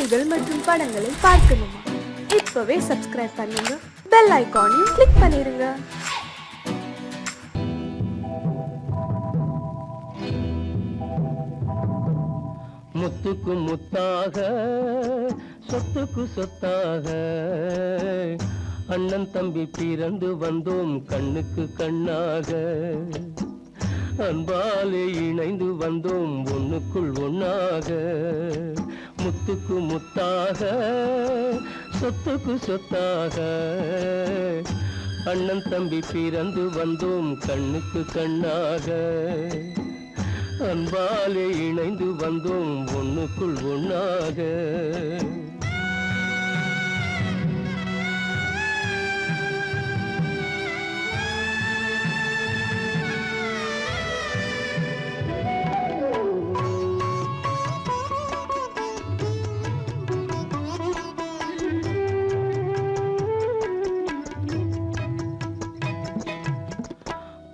பாடல்கள் மற்றும் படங்களை பார்க்கணுமா? இப்பவே சப்ஸ்கிரைப் பண்ணுங்க, பெல் ஐகானையும் கிளிக் பண்ணிருங்க. முத்துக்கு முத்தாக சொத்துக்கு சொத்தாக அண்ணன் தம்பி பிறந்து வந்தோம் கண்ணுக்கு கண்ணாக. அன்பாலே இணைந்து வந்தோம் ஒண்ணுக்குள் ஒண்ணாக. முத்துக்கு முத்தாக சொத்துக்கு சொத்தாக அண்ணன் தம்பி பிறந்து வந்தோம் கண்ணுக்கு கண்ணாக. அன்பாலே இணைந்து வந்தோம் ஒண்ணுக்குள் ஒண்ணாக.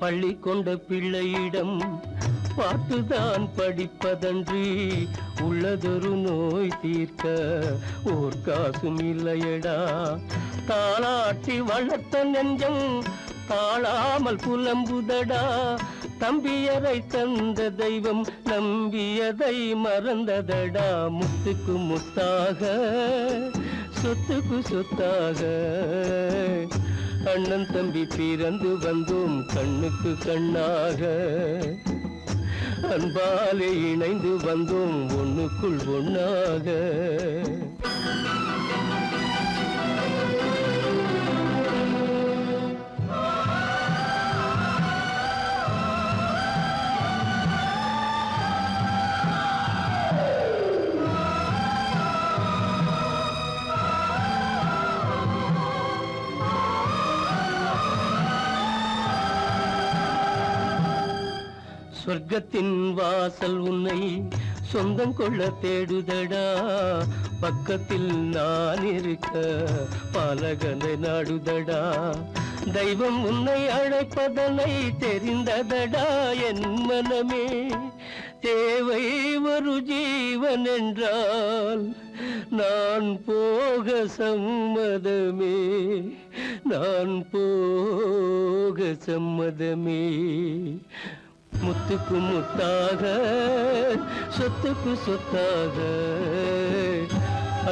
பள்ளி கொண்ட பிள்ளையிடம் பாட்டுதான் படிப்பதன்றி உள்ளதொரு நோய் தீர்க்க ஓர் காசும் இல்லையடா. தாளாட்டி வளர்த்த நெஞ்சம் தாழாமல் புலம்புதடா. தம்பியரை தந்த தெய்வம் நம்பியதை மறந்ததடா. முத்துக்கு முத்தாக சொத்துக்கு சொத்தாக அண்ணன் தம்பி பிறந்து வந்தோம் கண்ணுக்கு கண்ணாக. அன்பாலே இணைந்து வந்தோம் ஒண்ணுக்குள் ஒண்ணாக. சொர்க்கத்தின் வாசல் உன்னை சொந்தம் கொள்ள தேடுதடா. பக்கத்தில் நான் இருக்க பாலகனை நாடுதடா. தெய்வம் உன்னை அழைப்பதனை தெரிந்ததடா என் மனமே. தேவை ஒரு ஜீவன் என்றால் நான் போக சம்மதமே. நான் போக சம்மதமே. முத்துக்கு முத்தாக சொத்துக்கு சொத்தாக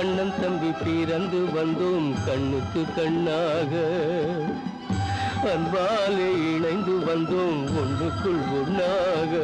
அண்ணன் தம்பி பிறந்து வந்தோம் கண்ணுக்கு கண்ணாக. அன்பாலே இணைந்து வந்தோம் ஒன்றுக்குள் ஒண்ணாக.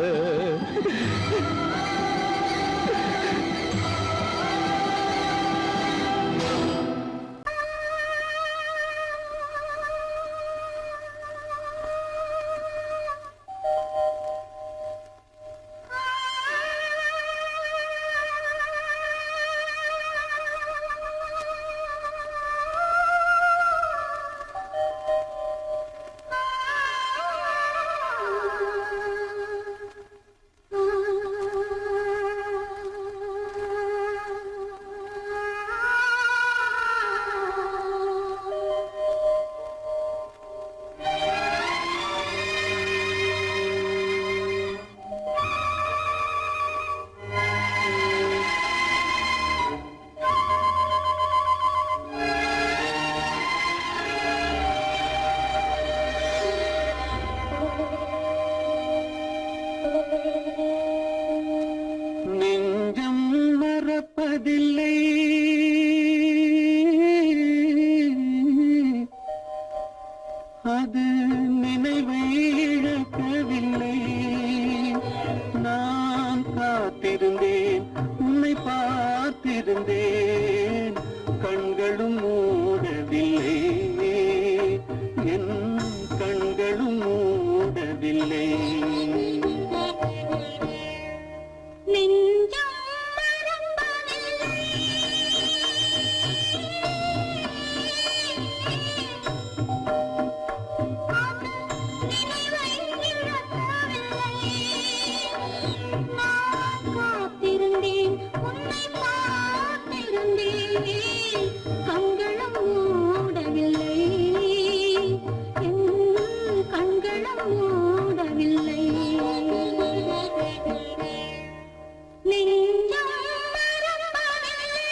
நெஞ்சம் மறப்பதில்லை அது நினைவை இழக்கவில்லை. நான் காத்திருந்தேன் உன்னை பார்த்திருந்தேன் கண்களும் மூடவில்லை. என் கண்களும் மூடவில்லை. கண்களும் மூடவில்லை. நெஞ்சம் மறப்பதில்லை.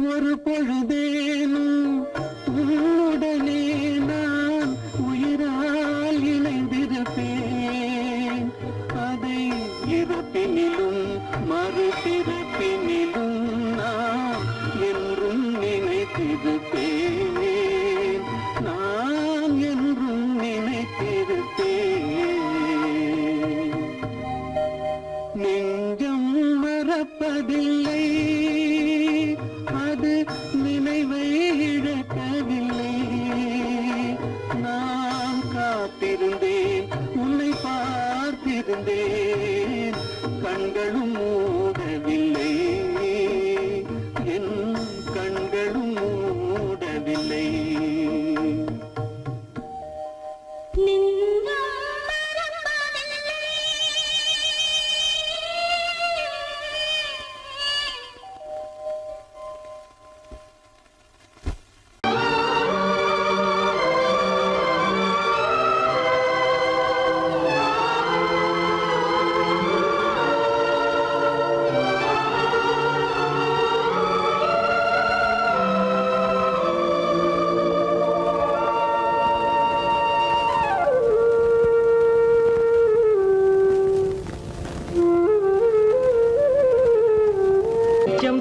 ஒரு பொழுதேனும் உன்னுடனே நான் உயிரால் இணைந்திருப்பேன். அதை இருப்பினிலும் மறுபிறப்பினிலும் நான் என்றும் நினைத்திருப்பேன். நான் என்றும் நினைத்திருப்பேன். நெஞ்சம் மறப்பதில்லை, அது நினைவை இழக்கவில்லை. நான் காத்திருந்தேன், உன்னை பார்த்திருந்தேன், கண்களும் மூடவில்லை, என் கண்களும் மூடவில்லை.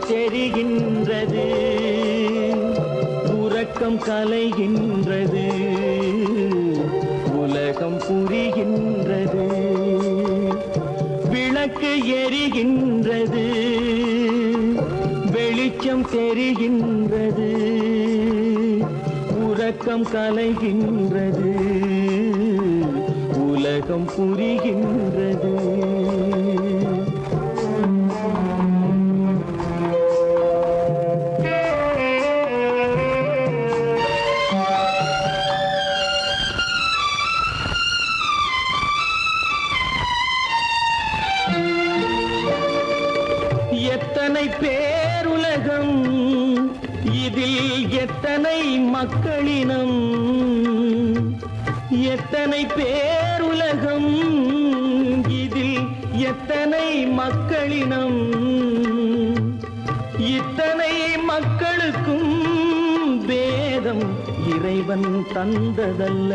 தெரிகின்றது, உறக்கம் கலைகின்றது, உலகம் புரிகின்றது, விளக்கு எரிகின்றது, வெளிச்சம் தெரிகின்றது, உறக்கம் கலைகின்றது, உலகம் புரிகின்றது. எத்தனை பேருலகம், இதில் எத்தனை மக்களினம், எத்தனை பேருலகம், இதில் எத்தனை மக்களினம், இத்தனை மக்களுக்கும் வேதம் இறைவன் தந்ததல்ல.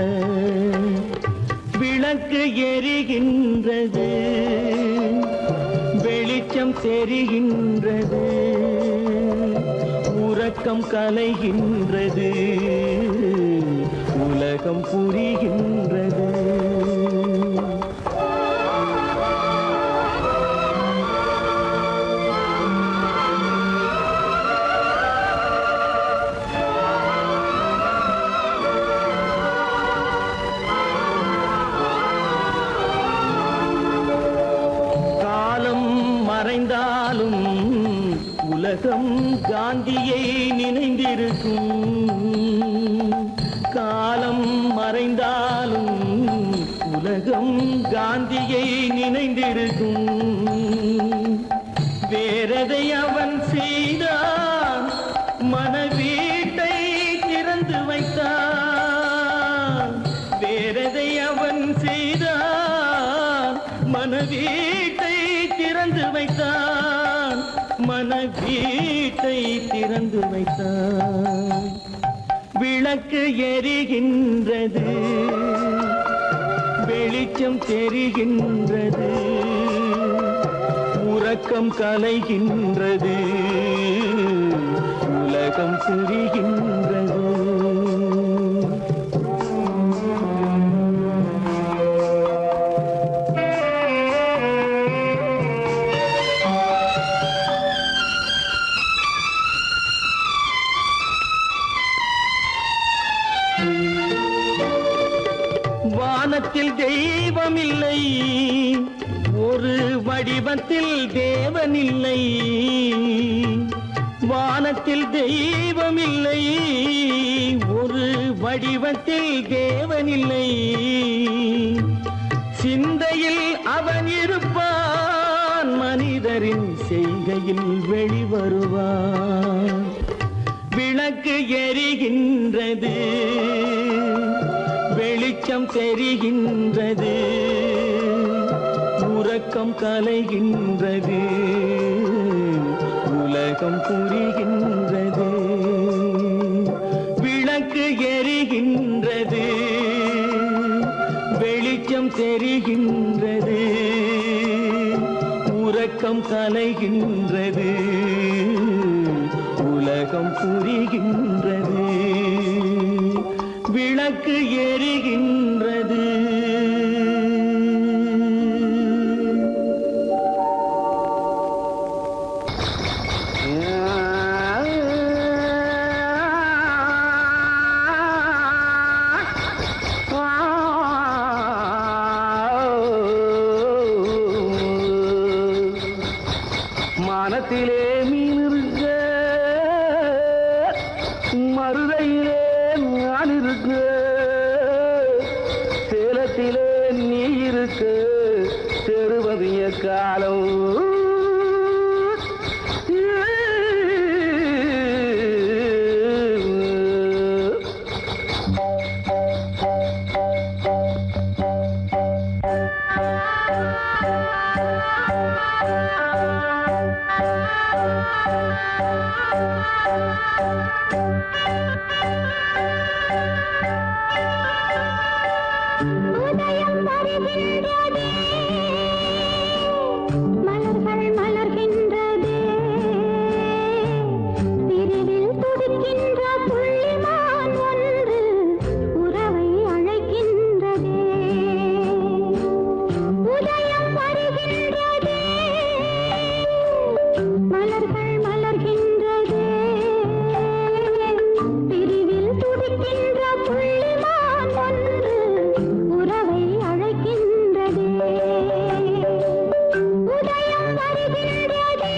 விளக்கு எரிகின்றது, வெளிச்சம் தெரிகின்றது, உறக்கம் கலைகின்றது, உலகம் புரிகின்றது. மறைந்தாலும் உலகம் காந்தியை நினைந்திருக்கும். காலம் மறைந்தாலும் உலகம் காந்தியை நினைந்திருக்கும். வேறதை அவன் செய்தான், மனவீட்டை திறந்து வைத்தான். வேறதை அவன் செய்தான், மனவீட்டை திறந்து வைத்தான், மனவீட்டை திறந்து வைத்தான். விளக்கு எரிகின்றது, வெளிச்சம் தெரிகின்றது, உறக்கம் கலைகின்றது, உலகம் புரிகின்றது. வானத்தில் தெய்வமில்லை, ஒரு வடிவத்தில் தேவனில்லை. வானத்தில் தெய்வமில்லை, ஒரு வடிவத்தில் தேவனில்லை. சிந்தையில் அவன் இருப்பான், மனித மனிதரின் செய்கையில் வெளிவருவான். விளக்கு எரிகின்றது, வெளிச்சம் தெரிகின்றது, உறக்கம் கலைகின்றது, உலகம் புரிகின்றது. விளக்கு எரிகின்றது, வெளிச்சம் தெரிகின்றது, உறக்கம் கலைகின்றது, உலகம் புரிகின்றது. விளக்கு எரிகின்றது. மானத்திலே மீன் இருக்க, மருதையிலே நான் இருக்க, சேலத்திலே நீ இருக்க, தெருவதிய காலம். உதயம் வருகின்றதே, மலர்கள் மலர்கின்றதே, பிரிவில் துடிக்கின்ற புள்ளிமான் ஒன்று உறவை அழைக்கின்றதே. உதயம் வருகின்றதே, மலர்கள் மலர்கின்றதே, பிரிவில் துடிக்கின்ற புள்ளிமான் ஒன்று உறவை அழைக்கின்றதே. உதயம் வருகின்றதே.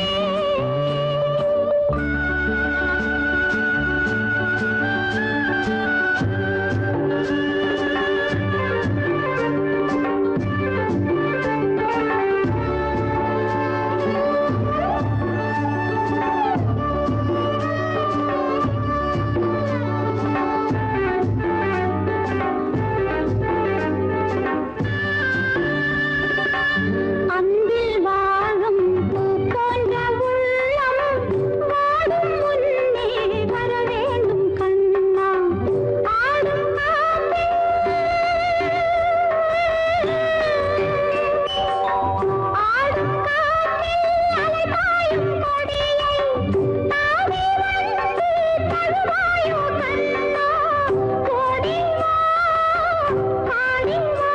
அன்பில் வாழும் பூ போன்ற உள்ளம் வாடும் முன்னே வர வேண்டும் கண்ணா. ஆடும் காற்றில் அலைபாயும் கொடியை தாவி வந்து தழுவாயோ கண்ணா. ஓடி வா, ஆடி வா,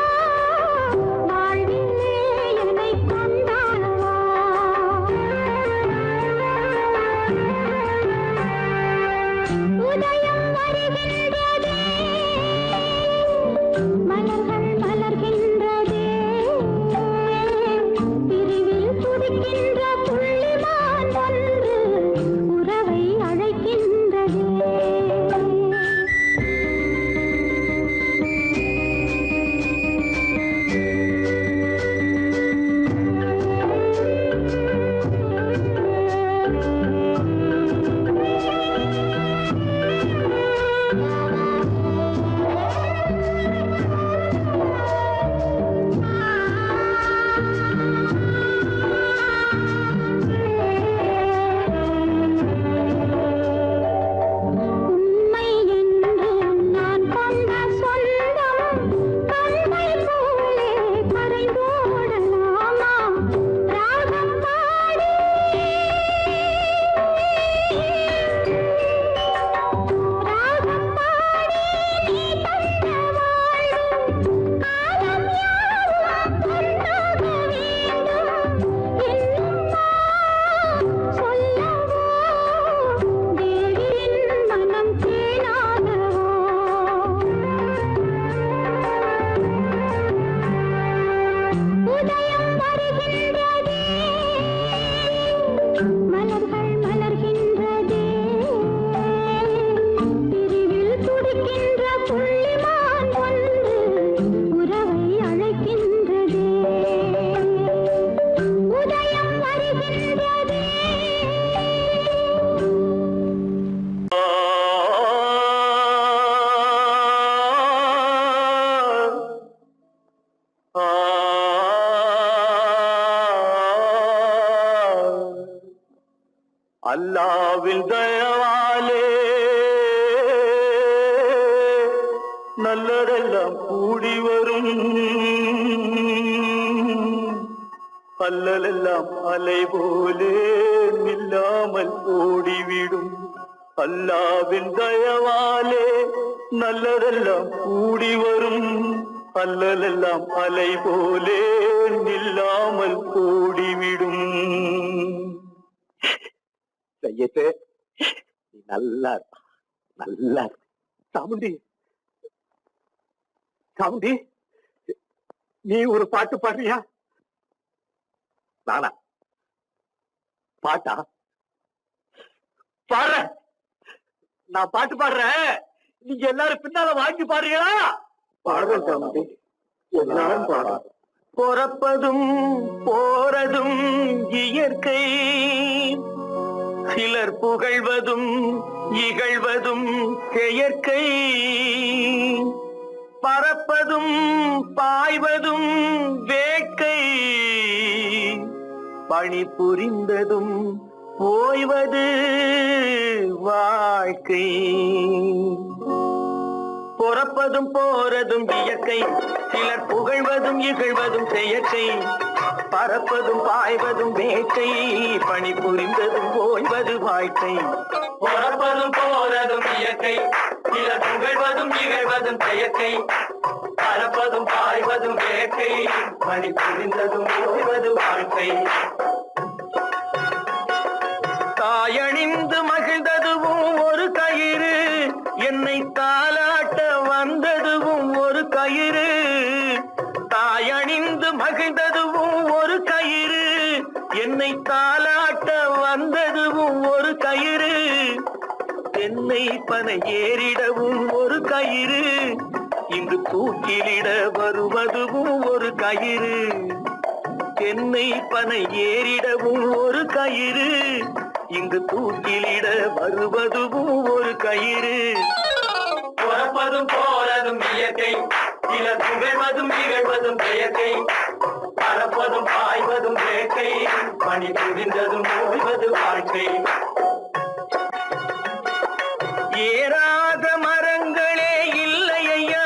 வாழ்விலே என்னை கொண்டாடவா. உதயம் வருகின்றதே, மலர்கள் மலர்கின்றதே, பிரிவில் துடிக்கின்ற புள்ளிமான் ஒன்று உறவை அழைக்கின்றதே. அல்லாவின் தயவாலே நல்லதெல்லாம் கூடி வரும், அல்லலெல்லாம் அலை போலே நில்லாமல் ஓடிவிடும். அல்லாவின் தயவாலே நல்லதெல்லாம் கூடி வரும், அல்லலெல்லாம் அலை போலே நில்லாமல் ஓடிவிடும். செய்யட்டு நல்லா நல்லா சாமுண்டி சாமுண்டி, நீ ஒரு பாட்டு பாடுறியா? நானா பாட்டா பாடுற? நான் பாட்டு பாடுறேன், நீங்க எல்லாரும் பின்னால வாங்கி பாடுறீங்களா? பாடுறேன் சாமுண்டி, எல்லாரும் பாடுற. பிறப்பதும் போறதும் இயற்கை, சிலர் புகழ்வதும் இகழ்வதும் செயற்கை. பறப்பதும் பாய்வதும் வேட்கை, பணி புரிந்ததும் ஓய்வது வாழ்க்கை. பிறப்பதும் போறதும் இயற்கை, சிலர் புகழ்வதும் இகழ்வதும் செயற்கை. பறப்பதும் பாய்வதும் வேட்கை, பணி புரிந்ததும் ஓய்வது வாழ்க்கை. பிறப்பதும் போறதும் இயற்கை, சிலர் புகழ்வதும் இகழ்வதும் செயற்கை. பறப்பதும் பாய்வதும் வேட்கை, பணி புரிந்ததும் ஓய்வது வாழ்க்கை. தாயணிந்து மகிழ்ந்ததுவும் ஒரு கயிறு, என்னை தாலாட்ட வந்ததுவும் ஒரு கயிறு. தாயணிந்து மகிழ்ந்ததுவும் ஒரு கயிறு, என்னை தாலாட்ட வந்ததுவும் ஒரு கயிறு. தென்னை பனை ஏறிடவும் ஒரு கயிறு, இங்கு தூக்கிலிட வருவதுவும் ஒரு கயிறு. தென்னை பனை ஏறிடவும் ஒரு கயிறு, இங்கு தூக்கிலிட வருவதுவும் ஒரு கயிறு. பிறப்பதும் போறதும் இயற்கை, சிலர் புகழ்வதும் இகழ்வதும் செயற்கை. பறப்பதும் பாய்வதும் வேட்கை, பணி புரிந்ததும் ஓய்வது வாழ்க்கை. ஏறாத மரங்களே இல்லை ஐயா,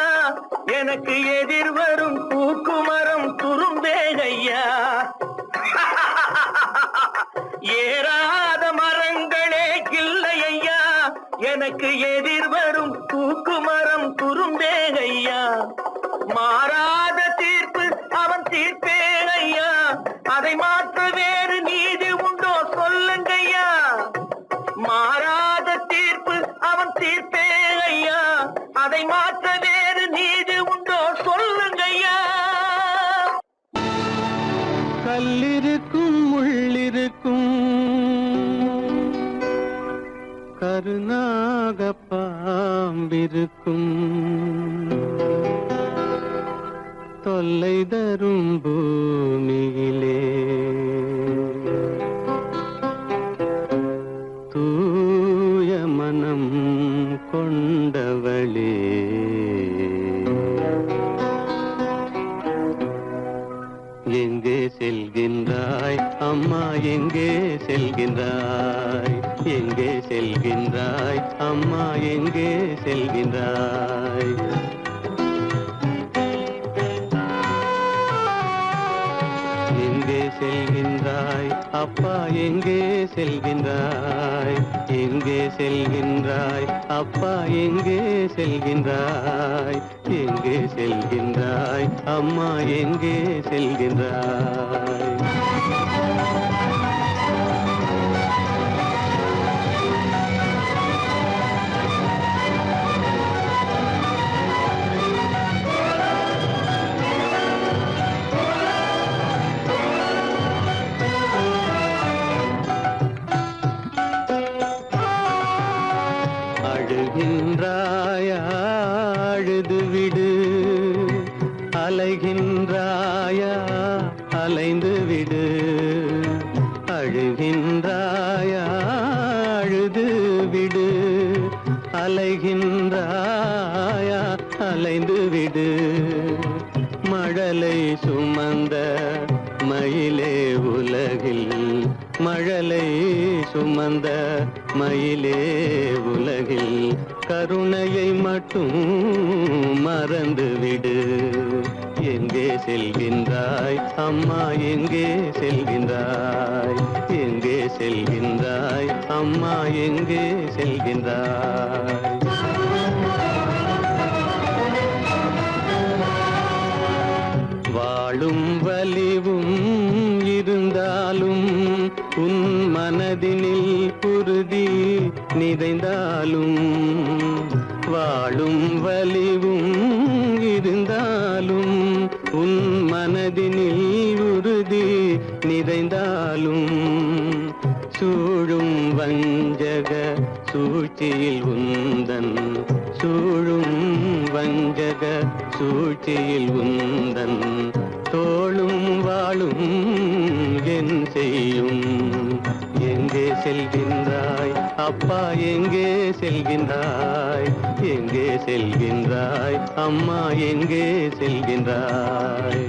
எனக்கு எதிர் வரும் பூக்குமரம் துரும்பே ஐயா. ஏறாத மரங்களே இல்லை ஐயா, எனக்கு எதிர் வரும் பூக்குமரம் துரும்பே ஐயா. மாறாத தீர்ப்பு அவன் தீர்ப்பே ஐயா, அதை மாற்ற வேறு நீதி உண்டோ சொல்லுங்கய்யா. மாறாத தீர்ப்பு அவன் தீர்ப்பே ஐயா, அதை மாற்ற வேறு நீதி உண்டோ சொல்லுங்கய்யா. கல்லிருக்கும் முள்ளிருக்கும், கருநாக பாம்பிருக்கும், தொல்லை தரும் பூமியிலே தூய மனம் கொண்டவளே. எங்கே செல்கின்றாய் அம்மா, எங்கே செல்கின்றாய்? எங்கே செல்கின்றாய் அம்மா, எங்கே செல்கின்றாய்? எங்கே செல்கின்றாய் அப்பா, எங்கே செல்கின்றாய்? எங்கே செல்கின்றாய் அப்பா, எங்கே செல்கின்றாய்? எங்கே செல்கின்றாய் அம்மா, எங்கே செல்கின்றாய்? அழுகின்றாயா, அழுது விடு. அலைகின்றாயா, அலைந்து விடு. அழுகின்றாயா, அழுது விடு. அலைகின்றாயா, அலைந்து விடு. மழலை சுமந்த மயிலே உலகில் மழலை சுமந்த மயிலே உலகில் கருணையை மட்டும் மறந்துவிடு. எங்கே செல்கின்றாய் அம்மா, எங்கே செல்கின்றாய்? எங்கே செல்கின்றாய் அம்மா, எங்கே செல்கின்றாய்? வாழும் வலிவும் இருந்தாலும் உன் மனதினில் உறுதி நிறைந்தாலும், வாழும் வலிவும் இருந்தாலும் உன் மனதினில் உறுதி நிறைந்தாலும், சூழும் வஞ்சக சூழ்ச்சியில் உந்தன், சூழும் வஞ்சக சூழ்ச்சியில் உந்தன் தோளும் வாழும் என் செய்யும். எங்கே செல்கின்றாய் அப்பா, எங்கே செல்கின்றாய்? எங்கே செல்கின்றாய் அம்மா, எங்கே செல்கின்றாய்?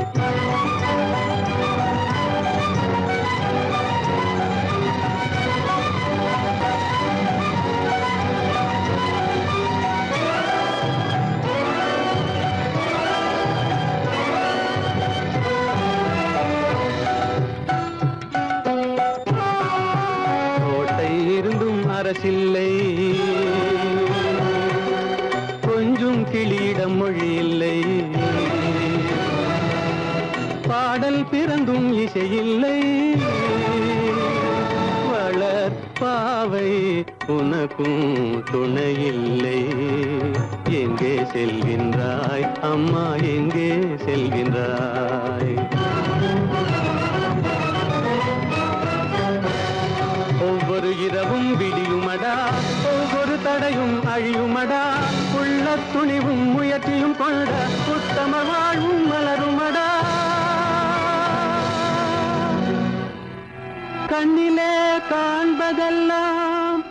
அரசில்லை, கொஞ்சம் கிளியிடம் மொழி இல்லை, பாடல் பிறந்தும் இசையில்லை, வளர் பாவை உனக்கும் துணையில்லை. எங்கே செல்கின்றாய் அம்மா, எங்கே செல்கின்றாய்? ஒவ்வொரு இரவும் விடியுமடா, ஒவ்வொரு தடையும் அழியுமடா, உள்ள துணிவும் முயற்சியும் கொண்ட உத்தம வாழ்வும் மலருமடா. கண்ணிலே காண்பதெல்லாம்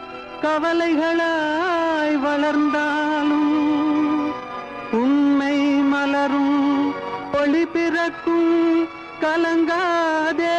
கவலைகளாய் வளர்ந்தாலும், உண்மை மலரும் ஒளி பிறக்கும் கலங்காதே.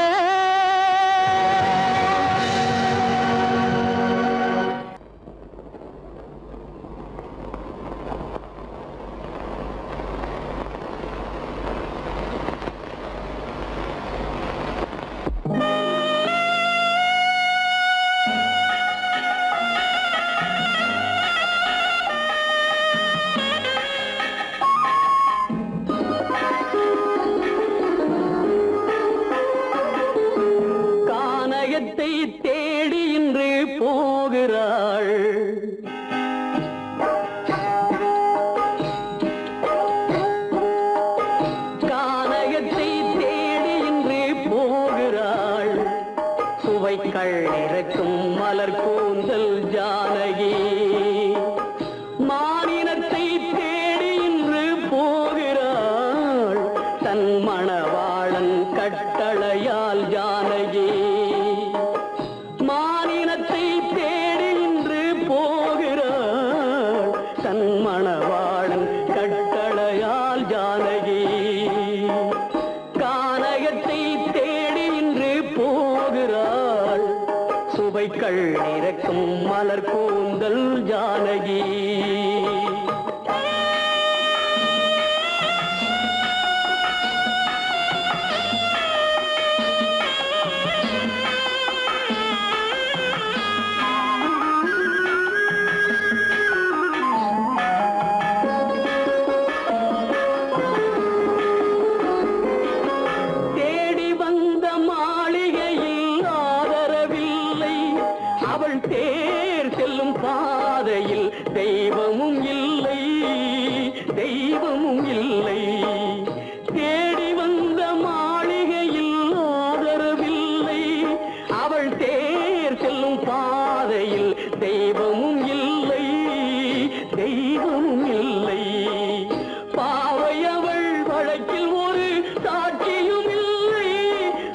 தேடி இன்று போகிறாள், கானகத்தை தேடி இன்று போகிறாள், சுவைக்கள் இறக்கும் மலர் கூந்தல் ஜானகி. மானினத்தை தேடி இன்று போகிறாள், தன் மணவாளன் கட்டளையால் ஜானகி. மானினத்தை தேடி இன்று போகிறாள், தன் மணவாளன் கட்டளையால் ஜானகி. கானகத்தை தேடி இன்று போகிறாள், சுவைக்கள் இறக்கும் மலர் கூந்தல் ஜானகி. தேர் செல்லும் பாதையில் தெய்வமும் இல்லை, தெய்வமும் இல்லை. தேடி வந்த மாளிகையில் ஆதரவில்லை, அவள் தேர் செல்லும் பாதையில் தெய்வமும் இல்லை, தெய்வமும் இல்லை. பாவை அவள் வழக்கில் ஒரு சாட்சியும் இல்லை,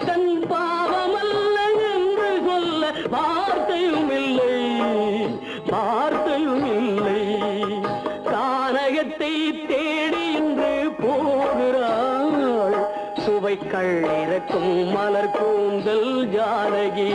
தன் பாவமல்ல என்று சொல்ல வார்த்தையும் இல்லை, வார்த்தையும் இல்லை. கானகத்தை தேடி இன்று போகிறாள், சுவை சுவைக்கள் இறக்கும் மலர் கூந்தல் ஜானகி.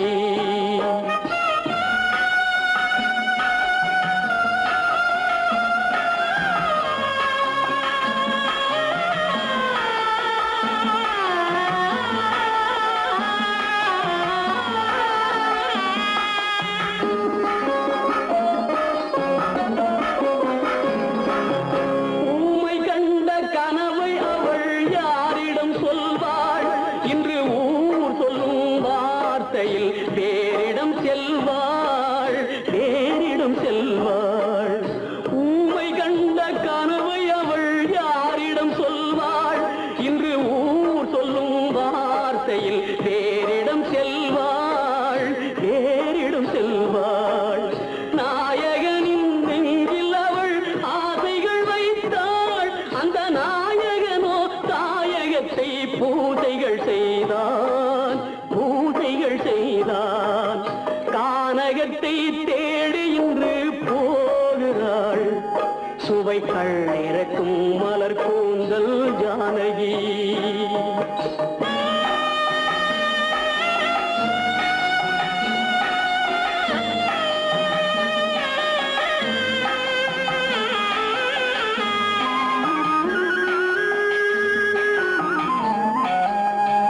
சுவைக்கள் இறக்கும் மலர் கூந்தல் ஜானகி.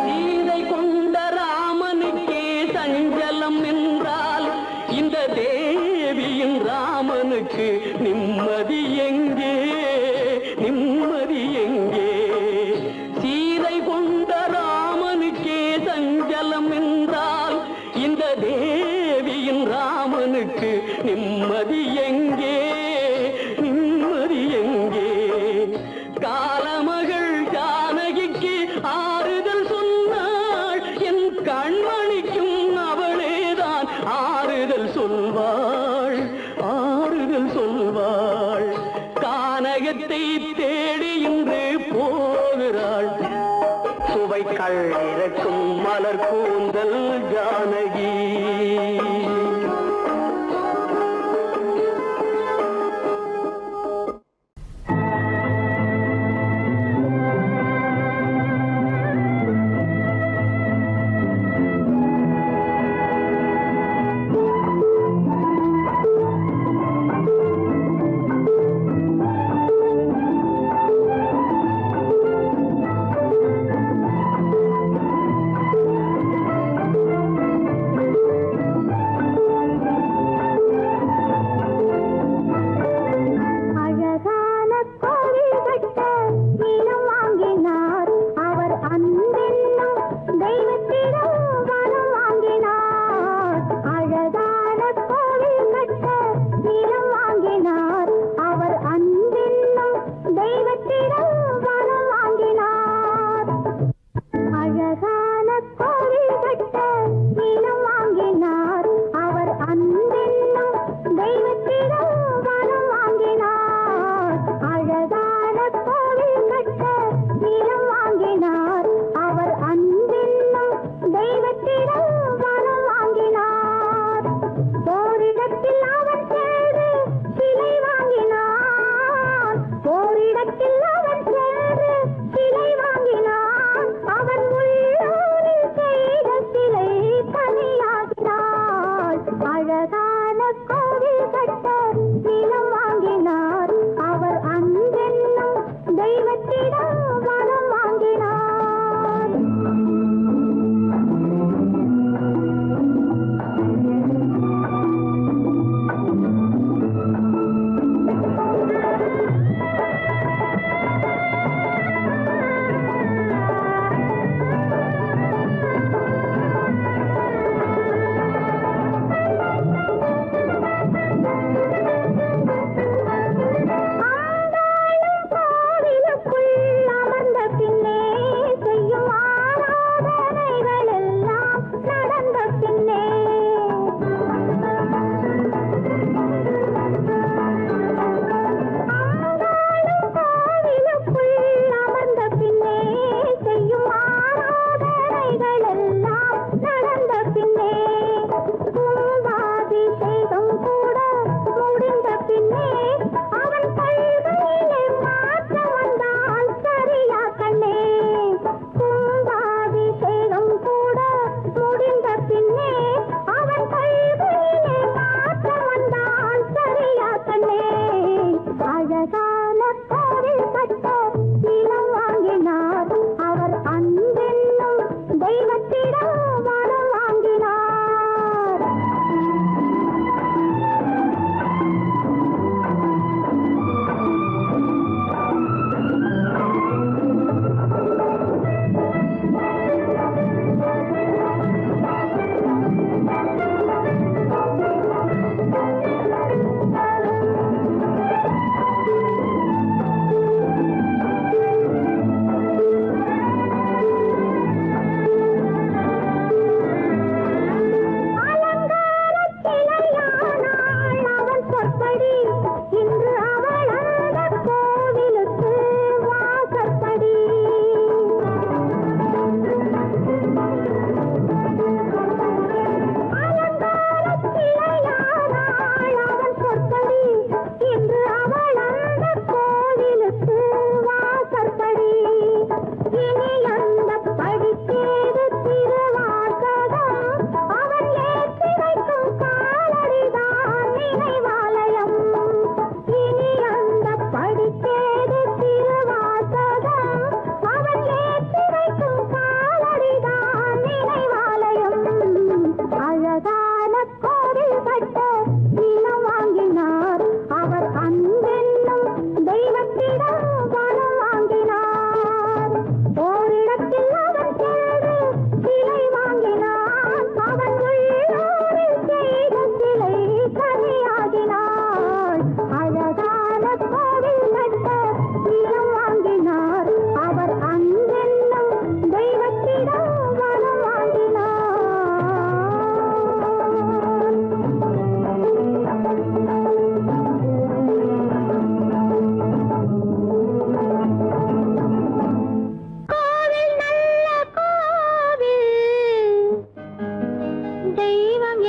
சீதை கொண்ட ராமனுக்கே சஞ்சலம் என்றால் இந்த தேவியின் ராமனுக்கு நிம்மதி எங்கே, நிம்மதி எங்கே? சீதை கொண்ட ராமனுக்கே சஞ்சலம் என்றால் இந்த தேவியின் ராமனுக்கு நிம்மதி எங்கே, நிம்மதி எங்கே? காலமகள் ஜானகிக்கு ஆறுதல் சொன்னாள், என் கண்மணிக்கும் அவளேதான் ஆறுதல் சொல்வாள், ஆறுதல் சொல்வாள். கானகத்தை தேடி இன்று போகிறாள், சுவைக்கள் இறக்கும் மலர் கூந்தல் ஜானகி.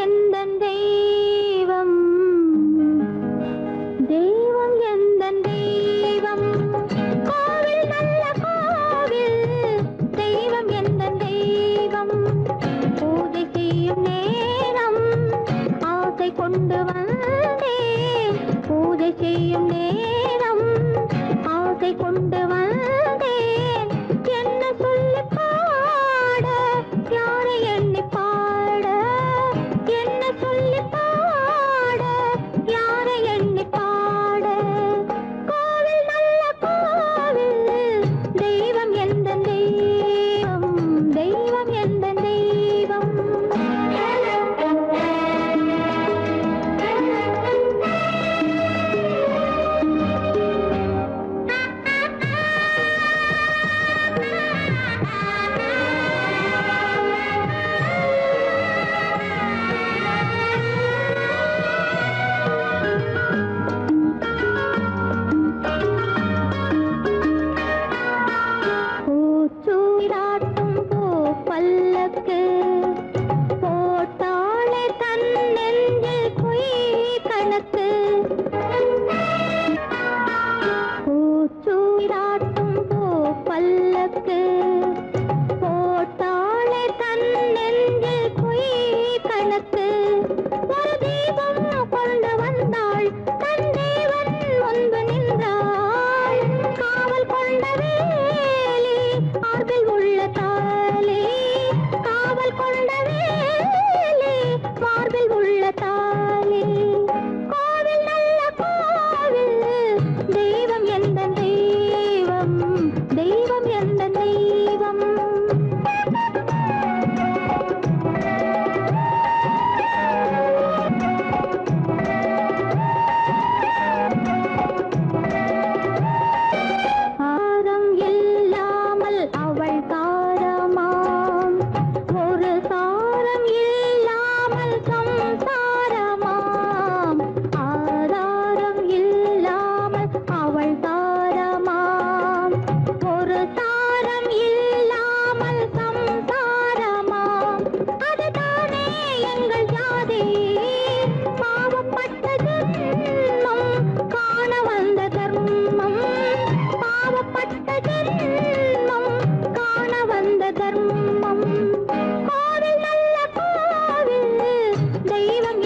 எந்தன் தெய்வம் தெய்வம் எந்தன் தெய்வம் கோவில் நல்ல கோவில் தெய்வம் எந்தன் தெய்வம் பூஜை செய்யும் நேரம் ஆசை கொண்டு வந்தேன் பூஜை செய்யும் நேரம் ஆசை கொண்டு வந்தேன் என்ன சொல்லி பாட யாரை எண்ணி பாட என்ன சொல்லி பாட யாரை எண்ணி பாட கோவில் நல்ல கோவில் தெய்வம் எந்த தெய்வம் தெய்வம் எந்த தெய்வம் பூச்சூடாட்டும் பூ பல்லக்கு போட்டாளே தன் நெஞ்சில் பொய் கணக்கு பூச்சூடாட்டும் பூ பல்லக்கு போட்டாளே தன் நெஞ்சில் பொய் கணக்கு ஒரு தீபம் கொண்டு வந்தாள் தன் தேவன் முன்பு நின்றாள் காவல் கொண்ட வேலி மார்பில் உள்ள தாலி காவல் கொண்ட வேலி மார்பில் உள்ள தாலி கோவில் நல்ல கோவில் தெய்வம் எந்த தெய்வம் தெய்வம் எந்த தெய்வம் ஆரம் இல்லாமல் அவள் தாரமாம் ஒரு சாரம் இல்லாமல் சம்சாரமாம் ஆதாரம் இல்லாமல் அவள் தாரமாம் ஒரு சாரம் இல்லாமல் சம்சாரமாம் அதுதானே எங்கள் ஜாதி பாவப்பட்ட ஜென்மம் காண வந்த தர்மம் பாவப்பட்ட ஜென்மம் காண வந்த தர்மம் கோவில் நல்ல கோவில் தெய்வம்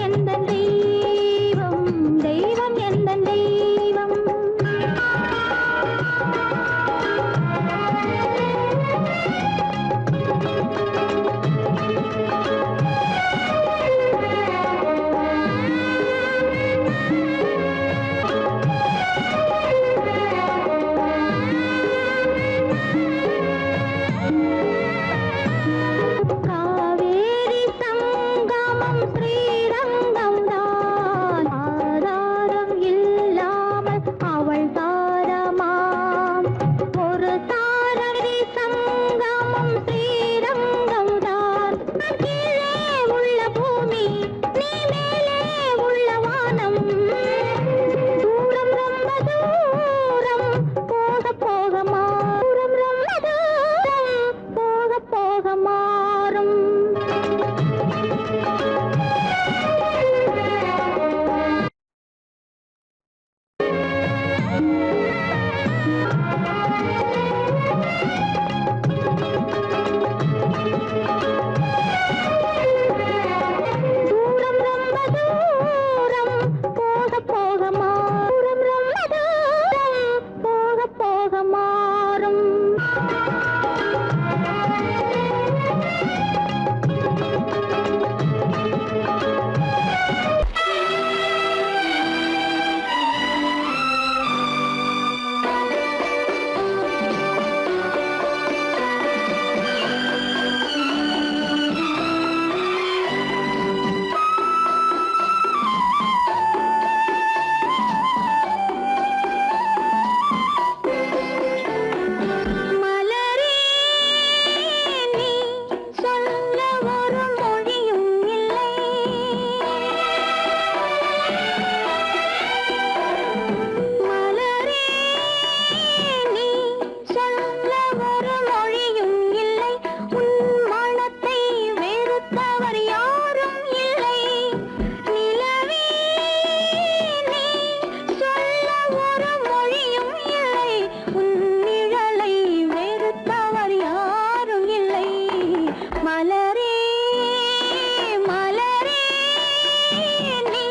நிலவே நீ சொல்ல ஒரு மொழியும் இல்லை உன் நிழலை வெறுத்தவர் யாரும் இல்லை மலரே மலரே நீ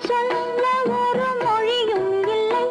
சொல்ல ஒரு மொழியும் இல்லை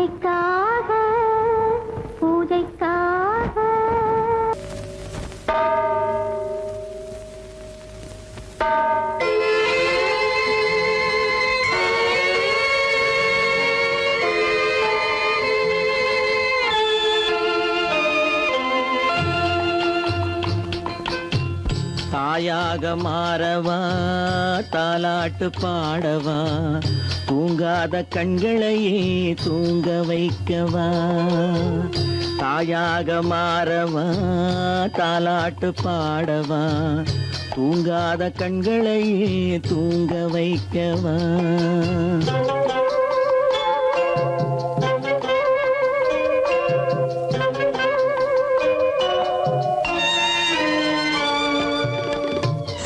பூஜைக்காக பூஜைக்காக தாயாக மாறவா தாலாட்டு பாடவா தூங்காத கண்களையே தூங்க வைக்கவா தாயாக மாறவா தாலாட்டு பாடவா தூங்காத கண்களையே தூங்க வைக்கவா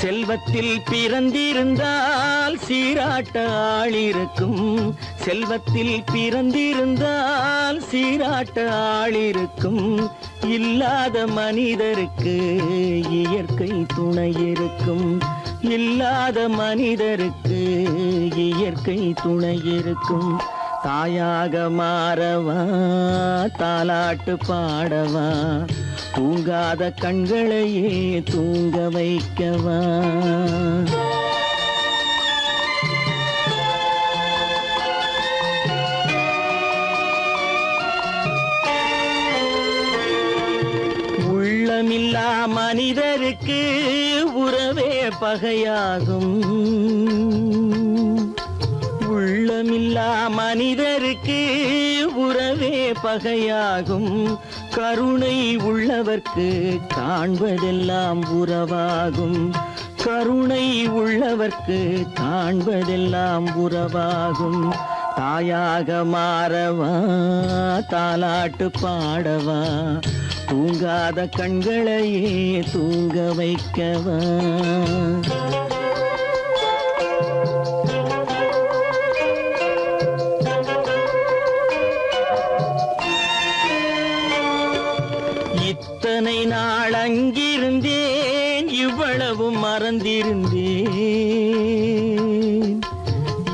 செல்வத்தில் பிறந்திருந்தால் சீராட்ட ஆள் இருக்கும் செல்வத்தில் பிறந்திருந்தால் சீராட்ட ஆள் இருக்கும் இல்லாத மனிதருக்கு இயற்கை துணை இருக்கும் இல்லாத மனிதருக்கு இயற்கை துணை இருக்கும் தாயாக மாறவா தாலாட்டு பாடவா தூங்காத கண்களையே தூங்க வைக்கவா உள்ளமில்லா மனிதருக்கு உறவே பகையாகும் உள்ளமில்லா மனிதருக்கு உறவே பகையாகும் கருணை உள்ளவர்க்கு காண்பதெல்லாம் உறவாகும் கருணை உள்ளவர்க்கு காண்பதெல்லாம் உறவாகும் தாயாக மாறவா தாலாட்டு பாடவா தூங்காத கண்களையே தூங்க வைக்கவா இத்தனை நாள் அங்கிருந்தேன் இவ்வளவு மறந்திருந்தேன்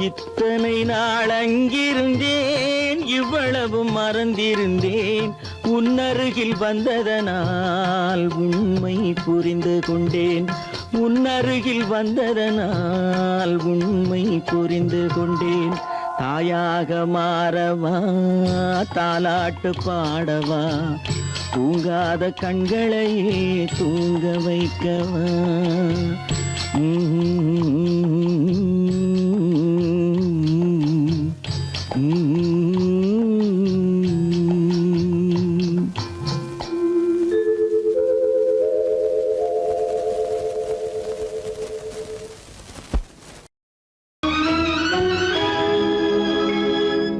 இத்தனை நாள் அங்கிருந்தேன் இவ்வளவு மறந்திருந்தேன் உன்னருகில் வந்ததனால் உண்மை புரிந்து கொண்டேன் உன்னருகில் வந்ததனால் உண்மை புரிந்து கொண்டேன் தாயாக மாறவா தாலாட்டு பாடவா தூங்காத கண்களையே தூங்க வைக்கவா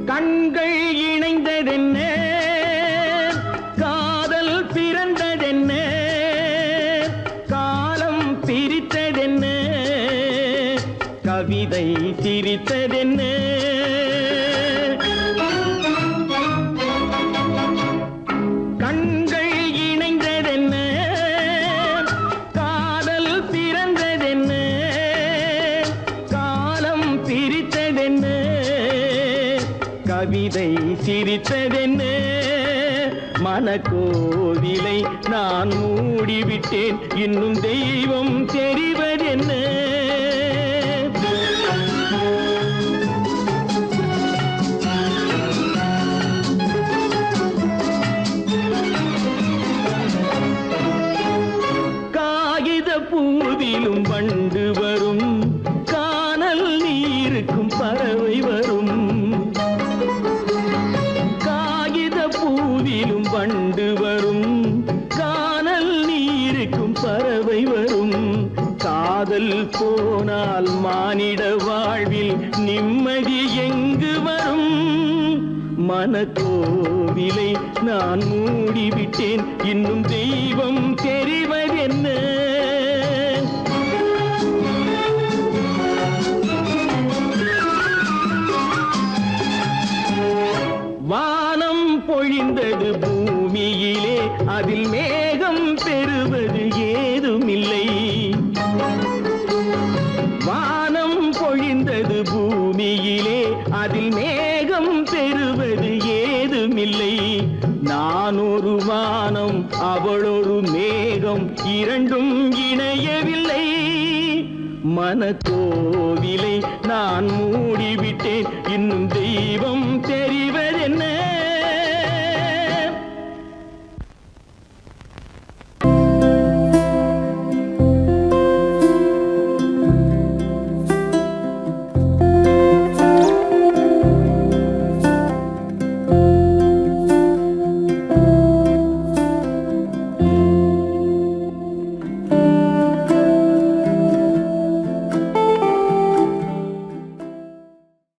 கண்கள் இணைந்ததென்ன காதல் பிறந்ததென்ன காலம் பிரித்ததென்ன கவிதை சிரித்ததென்ன கண்கள் இணைந்ததென்ன காதல் பிறந்ததென்ன காலம் பிரித்ததென்ன கவிதை சிரித்ததென்ன மனக்கோவிலை நான் மூடிவிட்டேன் இன்னும் தெய்வம் தெரிவதென்ன காகித பூவிலும் வண்டு வரும் கானல் நீருக்கும் பறவை வரும் பூவிலும் வண்டு வரும் கானல் நீருக்கும் பறவை வரும் காதல் போனால் மானிட வாழ்வில் நிம்மதி எங்கு வரும் மனக்கோவிலை நான் மூடிவிட்டேன் இன்னும் தெய்வம் தெரிவதென்ன வானம் பொழிந்தது பூமியிலே அதில் மேகம் பெறுவது ஏதுமில்லை வானம் பொழிந்தது பூமியிலே அதில் மேகம் பெறுவது ஏதுமில்லை. நான் ஒரு வானம் அவளொரு மேகம் இரண்டும் இணையவில்லை. மனக்கோவிலை நான் மூடிவிட்டேன் இன்னும் தெய்வம் தெரிய